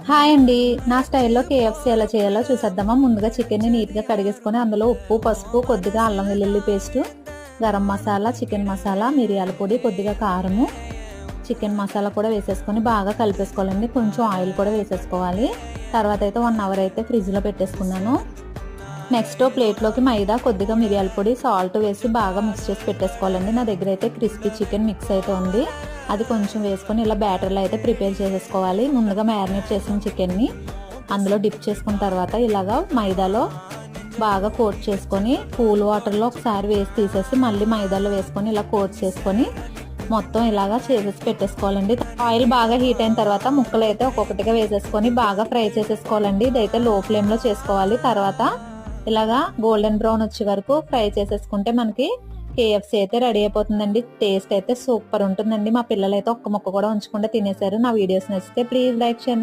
Hi అండి, నా స్టైల్లో కేఎఫ్సీ ఎలా చేయాలో చూసేద్దామా. ముందుగా చికెన్ని నీట్గా కడిగేసుకొని అందులో ఉప్పు, పసుపు, కొద్దిగా అల్లం వెల్లుల్లి పేస్టు, గరం మసాలా, చికెన్ మసాలా, మిరియాల పొడి, కొద్దిగా కారము, చికెన్ మసాలా కూడా వేసేసుకొని బాగా కలిపేసుకోవాలండి. కొంచెం ఆయిల్ కూడా వేసేసుకోవాలి. తర్వాత అయితే 1 అవర్ అయితే ఫ్రిడ్జ్లో పెట్టేసుకున్నాను. నెక్స్ట్ ప్లేట్లోకి మైదా, కొద్దిగా మిరియాల పొడి, సాల్ట్ వేసి బాగా మిక్స్ చేసి పెట్టేసుకోవాలండి. నా దగ్గర అయితే క్రిస్పీ చికెన్ మిక్స్ అయితే ఉంది. అది కొంచెం వేసుకొని ఇలా బ్యాటర్లో అయితే ప్రిపేర్ చేసేసుకోవాలి. ముందుగా మ్యారినేట్ చేసిన చికెన్ని అందులో డిప్ చేసుకున్న తర్వాత ఇలాగా మైదాలో బాగా కోట్ చేసుకొని కూల్ వాటర్లో ఒకసారి వేసి తీసేసి మళ్ళీ మైదాలో వేసుకొని ఇలా కోట్ చేసుకొని మొత్తం ఇలాగా చేసేసి పెట్టేసుకోవాలండి. ఆయిల్ బాగా హీట్ అయిన తర్వాత ముక్కలు అయితే ఒక్కొక్కటిగా వేసేసుకొని బాగా ఫ్రై చేసేసుకోవాలండి. ఇదైతే లో ఫ్లేమ్లో చేసుకోవాలి. తర్వాత ఇలాగా గోల్డెన్ బ్రౌన్ వచ్చే వరకు ఫ్రై చేసేసుకుంటే మనకి కేఎఫ్సీ అయితే రెడీ అయిపోతుందండి. టేస్ట్ అయితే సూపర్ ఉంటుందండి. మా పిల్లలు అయితే ఒక్క ముక్క కూడా ఉంచకుండా తినేశారు. నా వీడియోస్ నచ్చితే ప్లీజ్ లైక్ చేయండి.